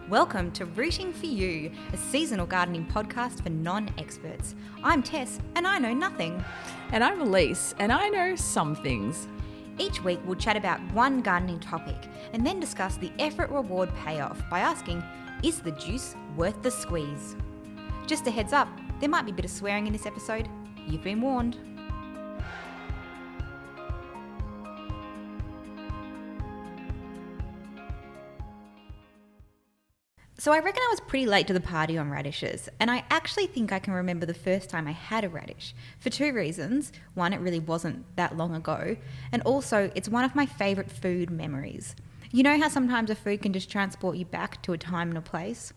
Welcome to Rooting for You, a seasonal gardening podcast for non-experts. I'm Tess, and I know nothing. And I'm Alyce, and I know some things. Each week we'll chat about one gardening topic and then discuss the effort-reward payoff by asking, is the juice worth the squeeze? Just a heads up, there might be a bit of swearing in this episode. You've been warned. So I reckon I was pretty late to the party on radishes, and I actually think I can remember the first time I had a radish, for two reasons. One, it really wasn't that long ago, and also it's one of my favourite food memories. You know how sometimes a food can just transport you back to a time and a place?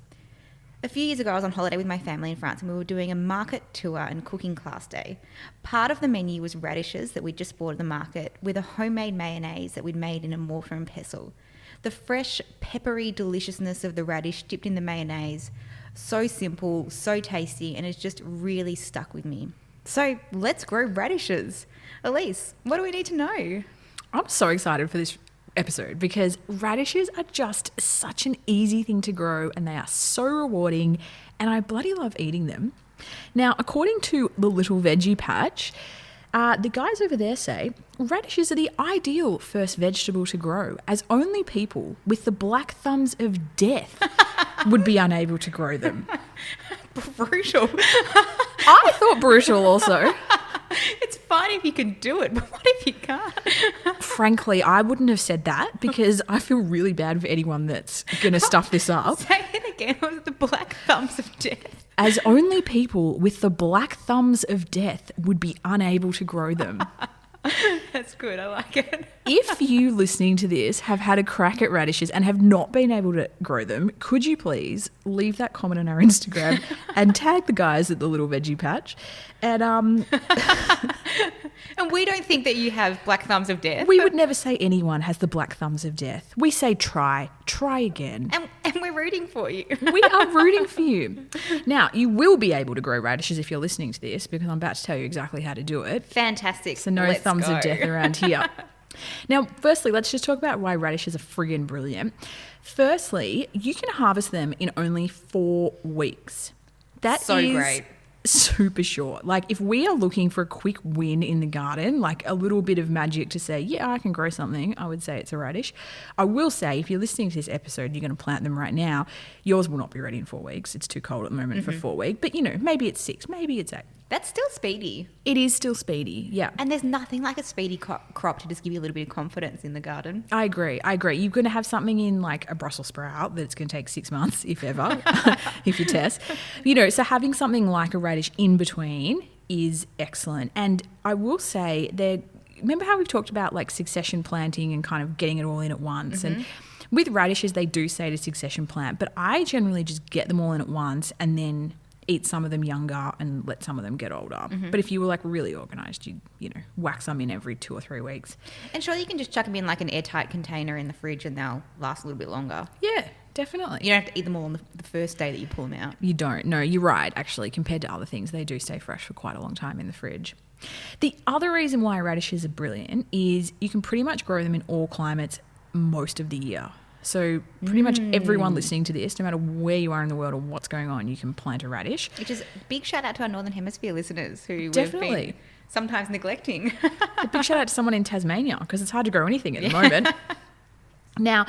A few years ago I was on holiday with my family in France and we were doing a market tour and cooking class day. Part of the menu was radishes that we'd just bought at the market with a homemade mayonnaise that we'd made in a mortar and pestle. The fresh, peppery deliciousness of the radish dipped in the mayonnaise. So simple, so tasty, and it's just really stuck with me. So let's grow radishes. Alyce, what do we need to know? I'm so excited for this episode because radishes are just such an easy thing to grow and they are so rewarding and I bloody love eating them. Now, according to the Little Veggie Patch, the guys over there say radishes are the ideal first vegetable to grow, as only people with the black thumbs of death would be unable to grow them. Brutal. I thought brutal also. It's fine if you can do it, but what if you can't? Frankly, I wouldn't have said that because I feel really bad for anyone that's going to stuff this up. Say it again. Was it the black thumbs of death? As only people with the black thumbs of death would be unable to grow them. That's good. I like it. If you listening to this have had a crack at radishes and have not been able to grow them, could you please leave that comment on our Instagram and tag the guys at the Little Veggie Patch? And and we don't think that you have black thumbs of death. We would never say anyone has the black thumbs of death. We say try again. And we're rooting for you. We are rooting for you. Now, you will be able to grow radishes if you're listening to this because I'm about to tell you exactly how to do it. Fantastic. So no thumbs of death around here. Now, firstly, let's just talk about why radishes are friggin' brilliant. Firstly, you can harvest them in only 4 weeks. That so is great. Super short. Like if we are looking for a quick win in the garden, like a little bit of magic to say, yeah, I can grow something, I would say it's a radish. I will say if you're listening to this episode, you're going to plant them right now, yours will not be ready in 4 weeks. It's too cold at the moment for 4 weeks, but maybe it's 6, maybe it's 8. That's still speedy. It is still speedy, yeah. And there's nothing like a speedy crop to just give you a little bit of confidence in the garden. I agree. You're going to have something in like a Brussels sprout that's going to take 6 months, if ever, if you test. So having something like a radish in between is excellent. And I will say remember how we've talked about like succession planting and kind of getting it all in at once? Mm-hmm. And with radishes, they do say to succession plant, but I generally just get them all in at once and then eat some of them younger and let some of them get older. Mm-hmm. But if you were like really organised, you whack some in every 2 or 3 weeks. And surely you can just chuck them in like an airtight container in the fridge and they'll last a little bit longer. Yeah, definitely. You don't have to eat them all on the first day that you pull them out. You don't. No, you're right. Actually, compared to other things, they do stay fresh for quite a long time in the fridge. The other reason why radishes are brilliant is you can pretty much grow them in all climates most of the year. So pretty much everyone listening to this, no matter where you are in the world or what's going on, you can plant a radish. Which is a big shout out to our Northern Hemisphere listeners who Definitely. we've been sometimes neglecting. A big shout out to someone in Tasmania because it's hard to grow anything at the moment. Now,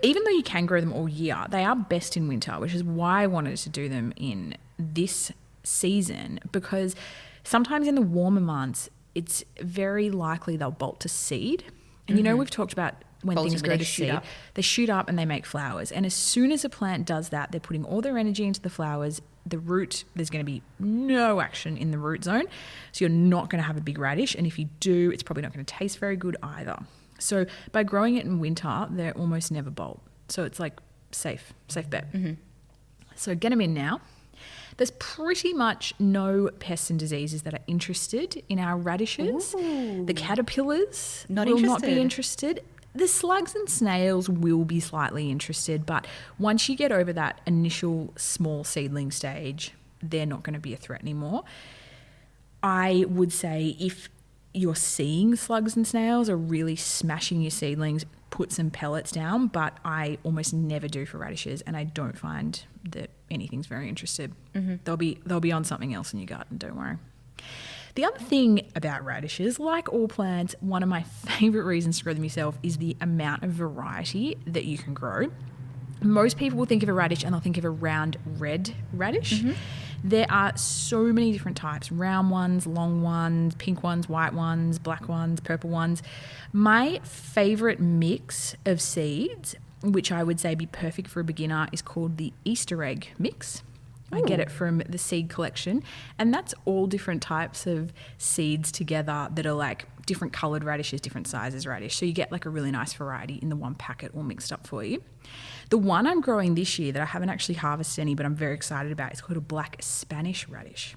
even though you can grow them all year, they are best in winter, which is why I wanted to do them in this season because sometimes in the warmer months, it's very likely they'll bolt to seed. And we've talked about when things go to seed, they shoot up and they make flowers. And as soon as a plant does that, they're putting all their energy into the flowers. The root, there's going to be no action in the root zone. So you're not going to have a big radish. And if you do, it's probably not going to taste very good either. So by growing it in winter, they almost never bolt. So it's like safe bet. Mm-hmm. So get them in now. There's pretty much no pests and diseases that are interested in our radishes. Ooh. The caterpillars will not be interested. The slugs and snails will be slightly interested, but once you get over that initial small seedling stage, they're not going to be a threat anymore. I would say if you're seeing slugs and snails are really smashing your seedlings, put some pellets down, but I almost never do for radishes, and I don't find that anything's very interested. They'll be on something else in your garden, don't worry. The other thing about radishes, like all plants, one of my favourite reasons to grow them yourself is the amount of variety that you can grow. Most people will think of a radish and they'll think of a round red radish. There are so many different types, round ones, long ones, pink ones, white ones, black ones, purple ones. My favourite mix of seeds, which I would say be perfect for a beginner, is called the Easter egg mix. I get it from the seed collection, and that's all different types of seeds together that are like different coloured radishes, different sizes radish. So you get like a really nice variety in the one packet all mixed up for you. The one I'm growing this year that I haven't actually harvested any, but I'm very excited about, is called a black Spanish radish.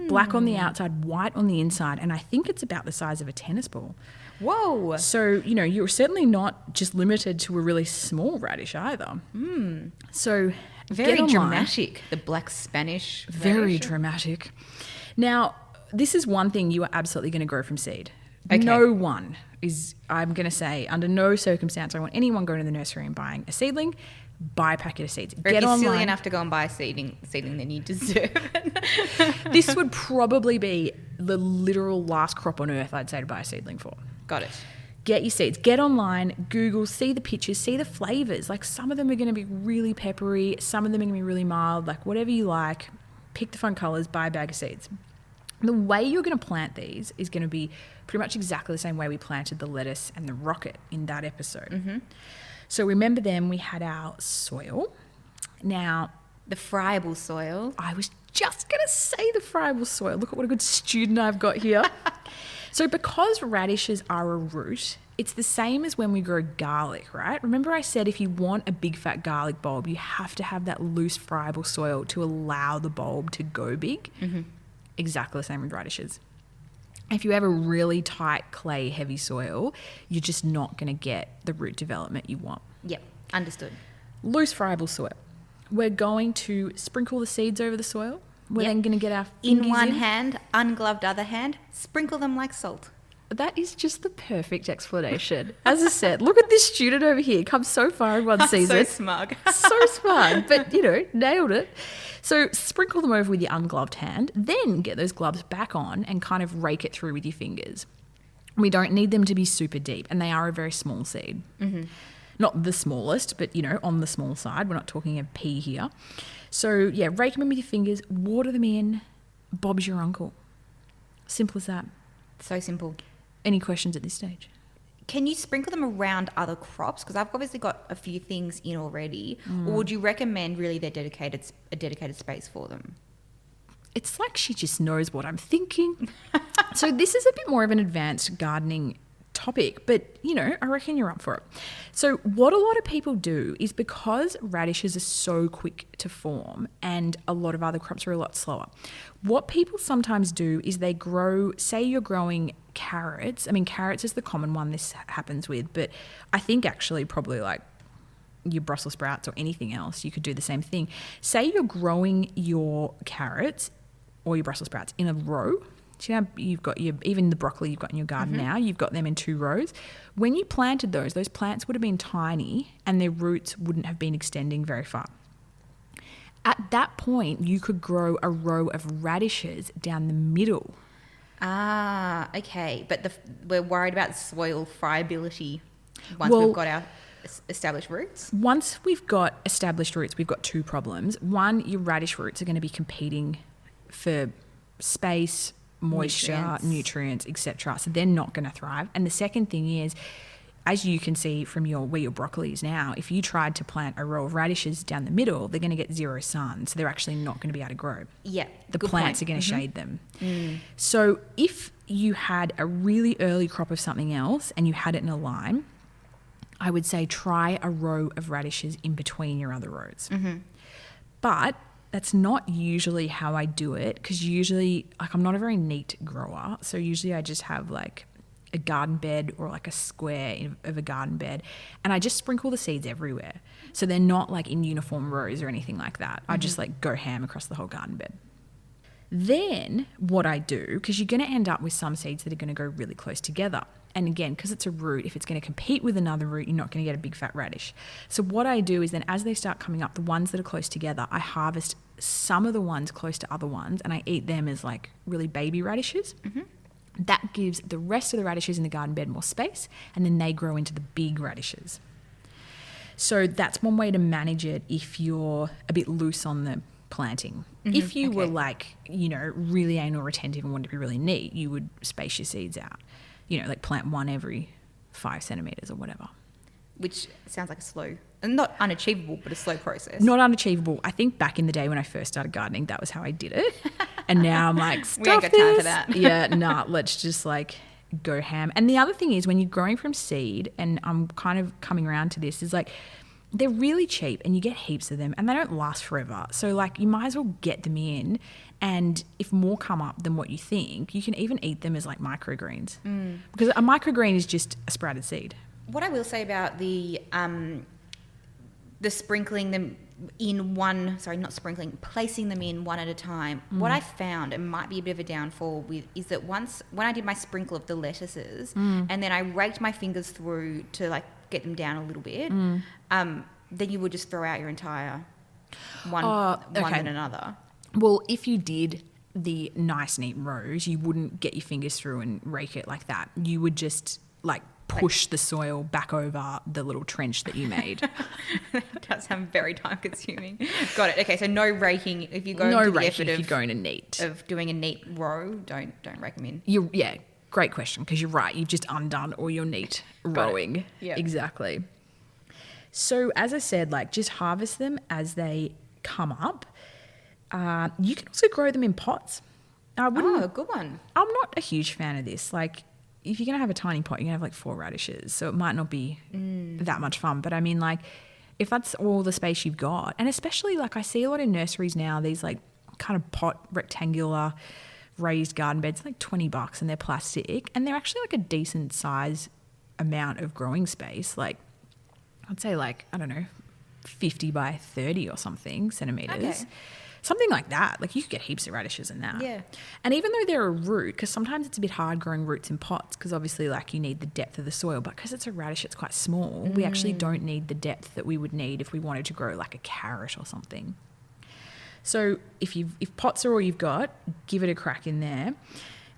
Black on the outside, white on the inside, and I think it's about the size of a tennis ball. Whoa. So, you're certainly not just limited to a really small radish either. So Very dramatic, the black Spanish radish. Very dramatic. Now, this is one thing you are absolutely going to grow from seed. Okay. No one is, I'm going to say, under no circumstance I want anyone going to the nursery and buying a seedling. Buy a packet of seeds. Or if you're silly enough to go and buy a seedling, then you deserve it. This would probably be the literal last crop on earth I'd say to buy a seedling for. Got it. Get your seeds. Get online, Google, see the pictures, see the flavours. Like some of them are going to be really peppery, some of them are going to be really mild, like whatever you like. Pick the fun colours, buy a bag of seeds. The way you're going to plant these is going to be pretty much exactly the same way we planted the lettuce and the rocket in that episode. So remember then we had our soil. Now, the friable soil. I was just going to say the friable soil. Look at what a good student I've got here. So because radishes are a root, it's the same as when we grow garlic, right? Remember I said if you want a big fat garlic bulb, you have to have that loose friable soil to allow the bulb to go big. Exactly the same with radishes. If you have a really tight clay heavy soil, you're just not going to get the root development you want. Yep, understood. Loose friable soil. We're going to sprinkle the seeds over the soil. We're then going to get our in fingers one hand, ungloved other hand, sprinkle them like salt. That is just the perfect explanation. As I said, look at this student over here. Comes so far in one season. So smug. So smug, but nailed it. So sprinkle them over with your ungloved hand, then get those gloves back on and kind of rake it through with your fingers. We don't need them to be super deep, and they are a very small seed. Not the smallest, but on the small side. We're not talking a pea here. So yeah, rake them in with your fingers, water them in. Bob's your uncle. Simple as that. So simple. Any questions at this stage? Can you sprinkle them around other crops? Because I've obviously got a few things in already. Or would you recommend really a dedicated space for them? It's like she just knows what I'm thinking. So this is a bit more of an advanced gardening topic, but I reckon you're up for it. So what a lot of people do is, because radishes are so quick to form and a lot of other crops are a lot slower, what people sometimes do is they grow, say you're growing carrots. I mean, carrots is the common one this happens with, but I think actually probably like your Brussels sprouts or anything else, you could do the same thing. Say you're growing your carrots or your Brussels sprouts in a row. So you've got even the broccoli you've got in your garden now, you've got them in 2 rows. When you planted those plants would have been tiny and their roots wouldn't have been extending very far. At that point, you could grow a row of radishes down the middle. Ah, okay. But we're worried about soil friability once we've got our established roots? Once we've got established roots, we've got 2 problems. One, your radish roots are going to be competing for space, moisture, nutrients, etc. So they're not going to thrive. And the second thing is, as you can see from where your broccoli is now, if you tried to plant a row of radishes down the middle, they're going to get 0 sun. So they're actually not going to be able to grow. Yeah. The plants are going to shade them. So if you had a really early crop of something else and you had it in a line, I would say try a row of radishes in between your other rows. But that's not usually how I do it, because usually, I'm not a very neat grower. So usually I just have like a garden bed or like a square of a garden bed, and I just sprinkle the seeds everywhere. So they're not like in uniform rows or anything like that. I just like go ham across the whole garden bed. Then what I do, because you're going to end up with some seeds that are going to go really close together. And again, because it's a root, if it's going to compete with another root, you're not going to get a big fat radish. So what I do is then as they start coming up, the ones that are close together, I harvest some of the ones close to other ones and I eat them as like really baby radishes. Mm-hmm. That gives the rest of the radishes in the garden bed more space, and then they grow into the big radishes. So that's one way to manage it if you're a bit loose on the planting. Mm-hmm. If you were like, you know, really anal retentive and wanted to be really neat, you would space your seeds out. You know, like plant one every 5 centimetres or whatever. Which sounds like a slow, not unachievable, but a slow process. Not unachievable. I think back in the day when I first started gardening, that was how I did it. And now I'm like, stuff we ain't got time for that. Yeah, nah, let's just like go ham. And the other thing is when you're growing from seed, and I'm kind of coming around to this, is like they're really cheap and you get heaps of them and they don't last forever. So like you might as well get them in, and if more come up than what you think, you can even eat them as like microgreens. Because a microgreen is just a sprouted seed. What I will say about the sprinkling them in one, sorry, not sprinkling, placing them in one at a time. What I found, and might be a bit of a downfall with, is that once when I did my sprinkle of the lettuces and then I raked my fingers through to like get them down a little bit, then you would just throw out your entire one and another. Well, if you did the nice neat rows, you wouldn't get your fingers through and rake it like that. You would just like push the soil back over the little trench that you made. That does sound very time consuming. Got it. Okay, so no raking. If you go no into the raking effort if you're going to neat. Of doing a neat row, don't rake them in. Yeah, great question, because you're right. You've just undone all your neat rowing. Yeah, exactly. So as I said, like just harvest them as they come up. You can also grow them in pots. Good one. I'm not a huge fan of this. Like, if you're going to have a tiny pot, you're going to have like 4 radishes. So it might not be that much fun. But I mean, like, if that's all the space you've got, and especially like I see a lot in nurseries now, these like kind of pot rectangular raised garden beds, like $20 and they're plastic. And they're actually like a decent size amount of growing space. Like, I'd say like, I don't know, 50 by 30 or something centimetres. Okay. Something like that. Like you could get heaps of radishes in that. Yeah. And even though they're a root, because sometimes it's a bit hard growing roots in pots, because obviously like you need the depth of the soil, but because it's a radish, it's quite small. We actually don't need the depth that we would need if we wanted to grow like a carrot or something. So if pots are all you've got, give it a crack in there.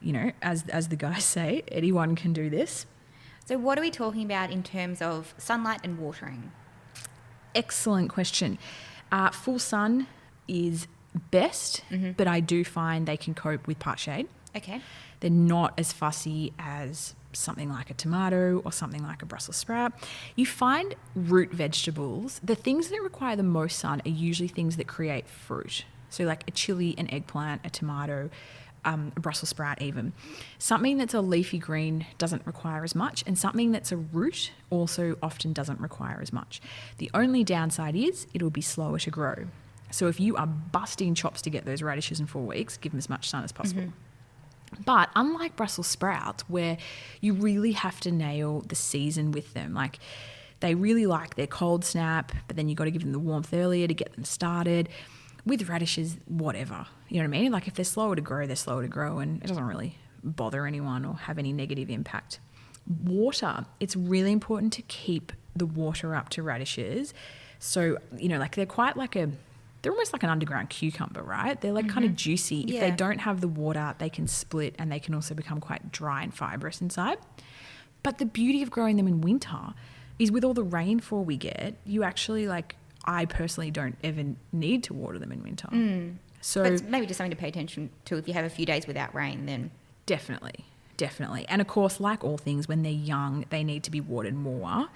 You know, as the guys say, anyone can do this. So what are we talking about in terms of sunlight and watering? Excellent question. Full sun is best, but I do find they can cope with part shade. Okay. They're not as fussy as something like a tomato or something like a Brussels sprout. You find root vegetables, the things that require the most sun are usually things that create fruit. So like a chili, an eggplant, a tomato, a Brussels sprout even. Something that's a leafy green doesn't require as much, and something that's a root also often doesn't require as much. The only downside is it'll be slower to grow. So if you are busting chops to get those radishes in 4 weeks, give them as much sun as possible. But unlike Brussels sprouts, where you really have to nail the season with them, like they really like their cold snap, but then you got to give them the warmth earlier to get them started. With radishes, whatever, you know what I mean? Like if they're slower to grow, they're slower to grow, and it doesn't really bother anyone or have any negative impact. Water, it's really important to keep the water up to radishes. So, you know, like they're almost like an underground cucumber, right? They're like kind of juicy. If they don't have the water, they can split and they can also become quite dry and fibrous inside. But the beauty of growing them in winter is with all the rainfall we get, you actually I personally don't ever need to water them in winter. So but it's maybe just something to pay attention to if you have a few days without rain then. Definitely. And of course, like all things, when they're young, they need to be watered more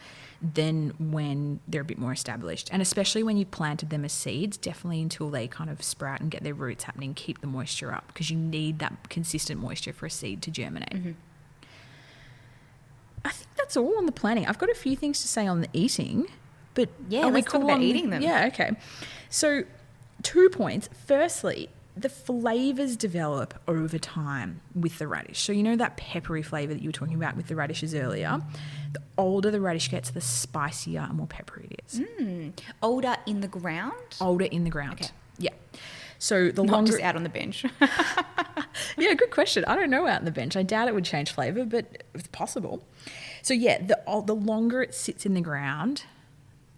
than when they're a bit more established. And especially when you've planted them as seeds, definitely until they kind of sprout and get their roots happening, keep the moisture up, because you need that consistent moisture for a seed to germinate. I think that's all on the planting. I've got a few things to say on the eating, but let's talk about eating them. Yeah, okay. So 2 points. Firstly, the flavours develop over time with the radish. So you know that peppery flavour that you were talking about with the radishes earlier? The older the radish gets, the spicier and more peppery it is. Older in the ground? Older in the ground. Okay. Yeah. So the Not longer... just out on the bench. Yeah, good question. I don't know out on the bench. I doubt it would change flavour, but it's possible. So yeah, the longer it sits in the ground,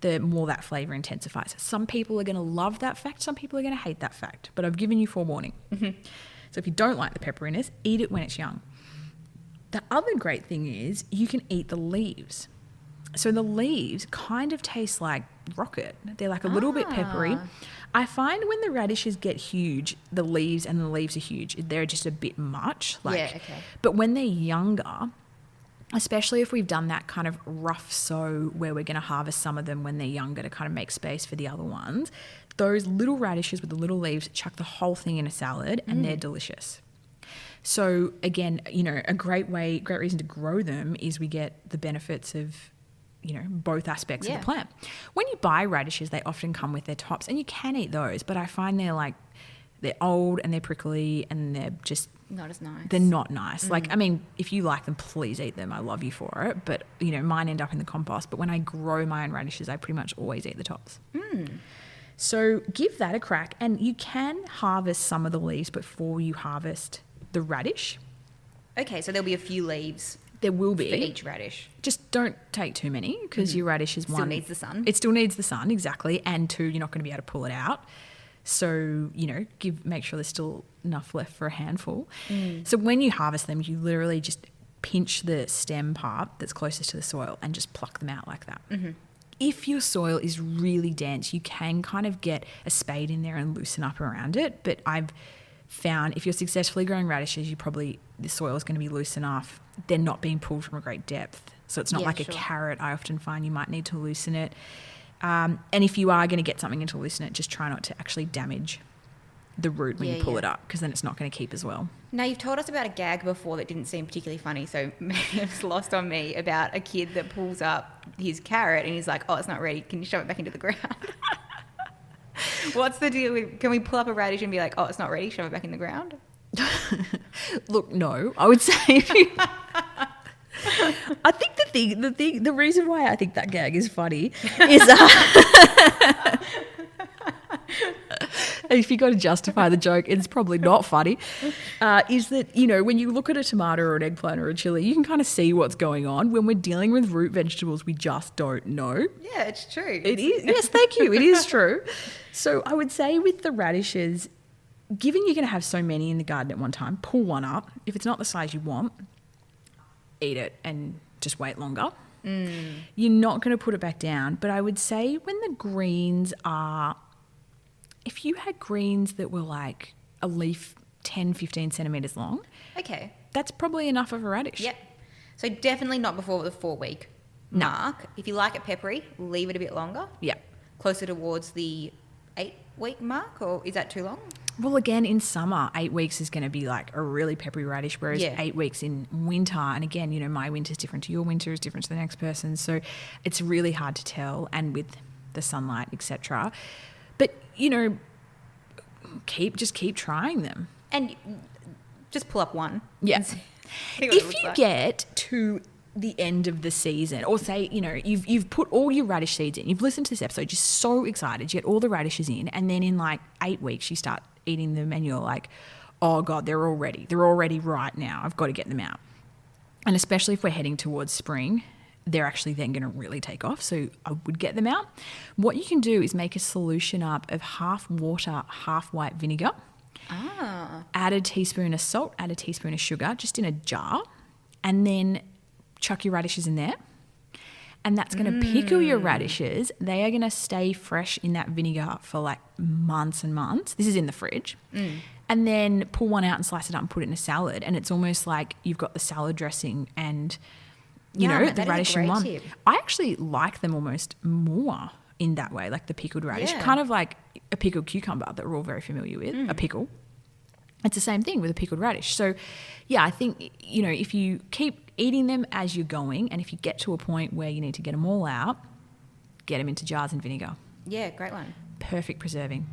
the more that flavour intensifies. Some people are going to love that fact. Some people are going to hate that fact. But I've given you forewarning. Mm-hmm. So if you don't like the pepperiness, eat it when it's young. The other great thing is you can eat the leaves. So the leaves kind of taste like rocket. They're like a little bit peppery. I find when the radishes get huge, the leaves are huge. They're just a bit much. Yeah, okay. But when they're younger, especially if we've done that kind of rough sow where we're going to harvest some of them when they're younger to kind of make space for the other ones, those little radishes with the little leaves, chuck the whole thing in a salad and they're delicious. So again, a great reason to grow them is we get the benefits of, both aspects of the plant. When you buy radishes, they often come with their tops and you can eat those, but I find they're old and they're prickly and they're just not as nice. They're not nice. If you like them, please eat them. I love you for it. But, mine end up in the compost. But when I grow my own radishes, I pretty much always eat the tops. So give that a crack. And you can harvest some of the leaves before you harvest the radish. Okay, so there'll be a few leaves. There will be. For each radish. Just don't take too many because your radish is one. Still needs the sun. It still needs the sun, exactly. And two, you're not going to be able to pull it out. So, make sure there's still enough left for a handful. So when you harvest them, you literally just pinch the stem part that's closest to the soil and just pluck them out like that. Mm-hmm. If your soil is really dense, you can kind of get a spade in there and loosen up around it. But I've found if you're successfully growing radishes, the soil is going to be loose enough. They're not being pulled from a great depth. So it's not a carrot. I often find you might need to loosen it. And if you are going to get something in to loosen it, just try not to actually damage the root when you pull it up, because then it's not going to keep as well. Now, you've told us about a gag before that didn't seem particularly funny, so maybe it's lost on me, about a kid that pulls up his carrot and he's like, oh, it's not ready. Can you shove it back into the ground? What's the deal with, can we pull up a radish and be like, oh, it's not ready, shove it back in the ground? Look, no. I would say if you... I think the reason why I think that gag is funny is if you got to justify the joke, it's probably not funny, is that, when you look at a tomato or an eggplant or a chili, you can kind of see what's going on. When we're dealing with root vegetables, we just don't know. Yeah, it's true. It is. Yes, thank you. It is true. So I would say with the radishes, given you're going to have so many in the garden at one time, pull one up. If it's not the size you want, eat it and just wait longer. You're not going to put it back down. But I would say when the greens are, if you had greens that were like a leaf 10, 15 centimetres long, okay, that's probably enough of a radish. Yep. So definitely not before the 4-week mark. If you like it peppery, leave it a bit longer. Yeah. Closer towards the 8-week mark, or is that too long? Well, again, in summer, 8 weeks is going to be like a really peppery radish, whereas 8 weeks in winter, and again, my winter is different to your winter, is different to the next person, so it's really hard to tell, and with the sunlight, etc. But, keep trying them. And just pull up one. Yeah. If you get to the end of the season, or say, you've put all your radish seeds in, you've listened to this episode, you're so excited, you get all the radishes in, and then in like 8 weeks you start eating them and you're like, oh God, they're all ready right now, I've got to get them out. And especially if we're heading towards spring, they're actually then going to really take off, so I would get them out. What you can do is make a solution up of half water, half white vinegar, add a teaspoon of salt, add a teaspoon of sugar, just in a jar, and then chuck your radishes in there, and that's going to pickle your radishes. They are going to stay fresh in that vinegar for like months and months. This is in the fridge. And then pull one out and slice it up and put it in a salad, and it's almost like you've got the salad dressing and the radish in one. Tip. I actually like them almost more in that way, like the pickled radish, kind of like a pickled cucumber that we're all very familiar with, a pickle. It's the same thing with a pickled radish. So, I think, if you keep eating them as you're going, and if you get to a point where you need to get them all out, get them into jars and vinegar. Yeah, great one. Perfect preserving.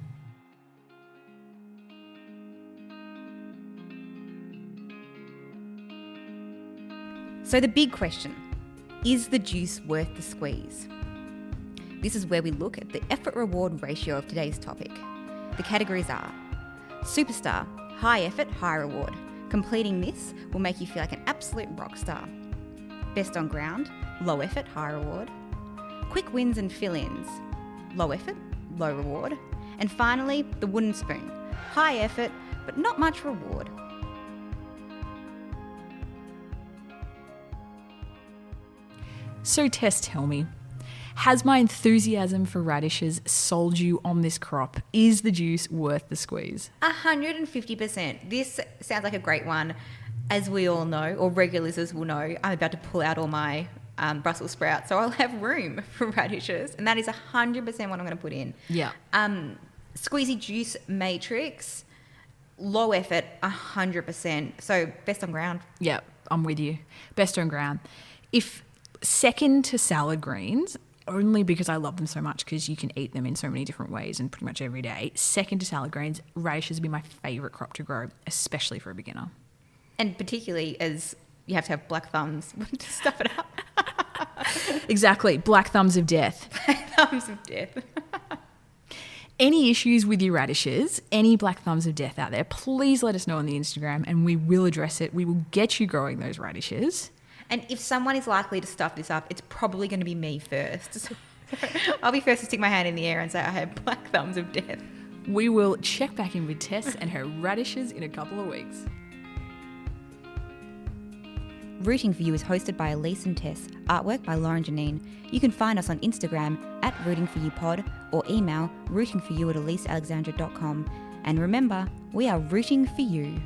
So the big question, is the juice worth the squeeze? This is where we look at the effort-reward ratio of today's topic. The categories are Superstar, high effort, high reward. Completing this will make you feel like an absolute rock star. Best on ground, low effort, high reward. Quick wins and fill-ins, low effort, low reward. And finally, the wooden spoon, high effort, but not much reward. So Tess, tell me, has my enthusiasm for radishes sold you on this crop? Is the juice worth the squeeze? 150%. This sounds like a great one. As we all know, or regular listeners will know, I'm about to pull out all my Brussels sprouts, so I'll have room for radishes, and that is 100% what I'm going to put in. Yeah. Squeezy juice matrix, low effort, 100%. So best on ground. Yeah, I'm with you. Best on ground. If second to salad greens, only because I love them so much, because you can eat them in so many different ways and pretty much every day. Second to salad greens, radishes would be my favourite crop to grow, especially for a beginner. And particularly as you have to have black thumbs to stuff it up. Exactly. Black thumbs of death. Thumbs of death. Any issues with your radishes, any black thumbs of death out there, please let us know on the Instagram and we will address it. We will get you growing those radishes. And if someone is likely to stuff this up, it's probably going to be me first. So I'll be first to stick my hand in the air and say I have black thumbs of death. We will check back in with Tess and her radishes in a couple of weeks. Rooting for You is hosted by Alyce and Tess, artwork by Lauren Janine. You can find us on Instagram at rootingforyoupod or email rootingforyou@alycealexandra.com. And remember, we are rooting for you.